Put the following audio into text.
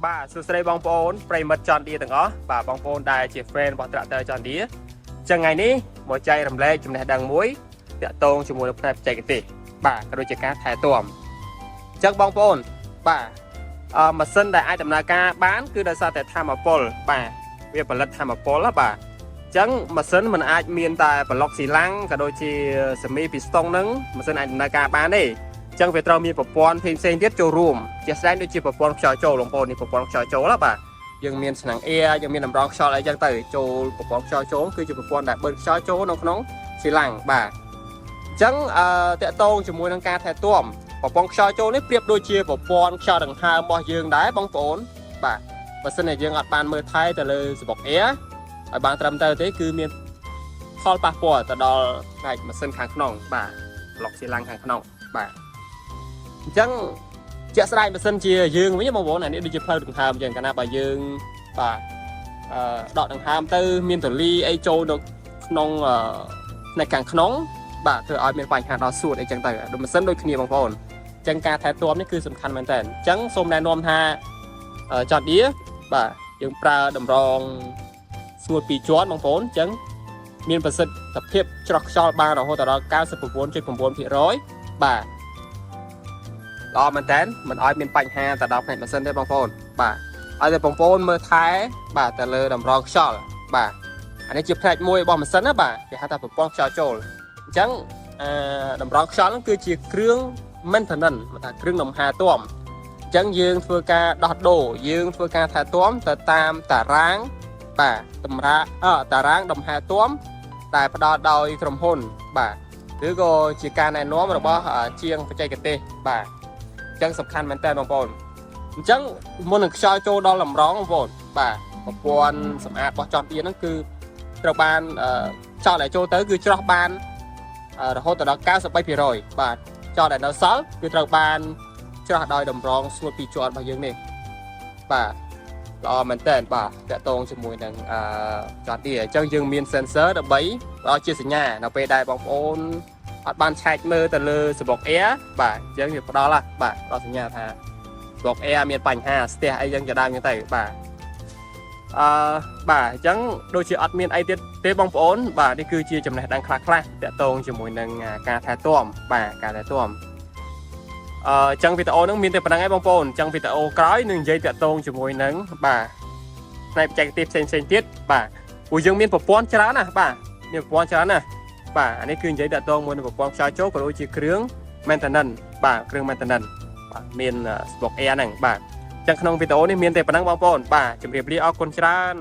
បាទសួស្តីបងប្អូនប្រិមិត្តច័ន្ទឌីទាំងអស់បាទបងប្អូនដែលជា friend របស់ Tractor ច័ន្ទឌីចឹងថ្ងៃនេះមកចែករំលែកចំណេះដឹងមួយតាក់ទងជាមួយនឹងផ្នែកបច្ចេកទេសបាទក៏ដូចជាការថែទាំចឹងបងប្អូនបាទម៉ាស៊ីនដែលអាចដំណើរការបានគឺដោយសារតែថាមពលបាទវាផលិតថាមពលបាទចឹងម៉ាស៊ីនมันអាចមានតែប្លុកស៊ីឡាំងក៏ដូចជាសេមីពីស្តុងហ្នឹងម៉ាស៊ីនអាចដំណើរការបានទេចឹងវាត្រូវមានប្រព័ន្ធផ្សេងទៀតចូលរួមជាស្ដែងដូចជាប្រព័ន្ធខ្យល់ចូលបងប្អូននេះប្រព័ន្ធខ្យល់ចូលបាទយើងមានឆ្នាំងអ៊ែរយើងមានតម្រងខ្យល់អីចឹងទៅចូលប្រព័ន្ធខ្យល់ចូលគឺជាប្រព័ន្ធដែលបឺតខ្យល់ចូលនៅក្នុងស៊ីឡាំងបាទចឹងតាក់ទងជាមួយនឹងការថែទាំប្រព័ន្ធខ្យល់ចូលនេះប្រៀបដូចជាប្រព័ន្ធខ្យល់ដង្ហើមរបស់យើងដែរបងប្អូនបាទបើសិនជាយើងអត់បានមើលថែទៅលើសំបុកអ៊ែរឲ្យបានត្រឹមត្រូវទេគឺមានផលប៉ះពាល់ទៅដល់ផ្នែកម៉ាស៊ីនខាងក្នុងបាទប្លុកស៊ីឡាំងខាងក្នុងបាទអញ្ចឹងជាក់ស្ដែងបើសិនជាយើងវិញបងប្អូនអានេះដូចជាផ្លូវដង្ហើមអញ្ចឹងកាលណាបើយើងបាទដកដង្ហើមទៅមានទលីអីចូលនៅក្នុងផ្នែកខាងក្នុងបាទធ្វើឲ្យមានបញ្ហាដល់សួតអីចឹងទៅដូចម៉ាស៊ីនដូចគ្នាបងប្អូនអញ្ចឹងការថែទាំនេះគឺសំខាន់មែនតើអញ្ចឹងសូមណែនាំថាច័ន្ទឌីបាទយើងប្រើតម្រងស្ងួត2ជាន់បងប្អូនអញ្ចឹងមានប្រសិទ្ធភាពច្រោះខ្យល់បានរហូតដល់ 99.9% បាទល្អមែនតើមិនឲ្យមានបញ្ហាទៅដល់ផ្នែកម៉ាស៊ីនទេបងប្អូនបាទឲ្យតែបងប្អូនមើលថែបាទទៅលើតម្រងខ្យល់បាទអានេះជាផ្នែកមួយរបស់ម៉ាស៊ីនណាបាទគេហៅថាប្រព័ន្ធខ្យល់ចូលអញ្ចឹងតម្រងខ្យល់ហ្នឹងគឺជាគ្រឿង maintenance ថាគ្រឿងលំហែទាំអញ្ចឹងយើងធ្វើការដោះដូរយើងធ្វើការថែទាំទៅតាមតារាងបាទតារាងលំហែទាំដែលផ្ដល់ដោយក្រុមហ៊ុនបាទឬក៏ជាការណែនាំរបស់ជាងបច្ចេកទេសបាទអញ្ចឹងសំខាន់មែនតើបងប្អូនអញ្ចឹងមុននឹងខ្យល់ចូលដល់តម្រងបងប្អូនបាទប្រព័ន្ធសម្អាតរបស់ចន្ទឌីហ្នឹងគឺត្រូវបានខ្យល់ដែលចូលទៅគឺច្រោះបានរហូតដល់ 93% បាទខ្យល់ដែលនៅសល់គឺត្រូវបានច្រោះដោយតម្រងស្ងួត2ជាន់របស់យើងនេះបាទល្អមែនតើបាទតាក់ទងជាមួយនឹងចន្ទឌីអញ្ចឹងយើងមាន sensor ដើម្បីឲ្យជាសញ្ញានៅពេលដែលបងប្អូនអត់បានឆែកមើលទៅលើសំបុកអ៊ែរបាទអញ្ចឹងវាផ្ដល់បាទផ្ដល់សញ្ញាថាសំបុកអ៊ែរមានបញ្ហាស្ទះអីចឹងជាដើមចឹងទៅបាទបាទអញ្ចឹងដូចជាអត់មានអីទៀតទេបងប្អូនបាទនេះគឺជាចំណេះដឹងខ្លះៗតាក់ទងជាមួយនឹងការថែទាំបាទការថែទាំអញ្ចឹងវីដេអូហ្នឹងមានតែប៉ុណ្្នឹងឯងបងប្អូនអញ្ចឹងវីដេអូក្រោយនឹងនិយាយតាក់ទងជាមួយនឹងបាទផ្នែកបច្ចេកទេសផ្សេងទៀតបាទព្រោះយើងមានប្រព័ន្ធច្រើនណាស់បាទមានប្រព័ន្ធច្រើនណាស់បាទអានេះគឺនិយាយតាក់ទងមួយនឹងប្រព័ន្ធខ្យល់ចូលក៏ដូចជាគ្រឿង maintenance បាទគ្រឿង maintenance បាទមានស្បុកអ៊ែរហ្នឹងបាទអញ្ចឹងក្នុងវីដេអូនេះមានតែប៉ុណ្្នឹងបងប្អូនបាទជម្រាបលាអរគុណច្រើន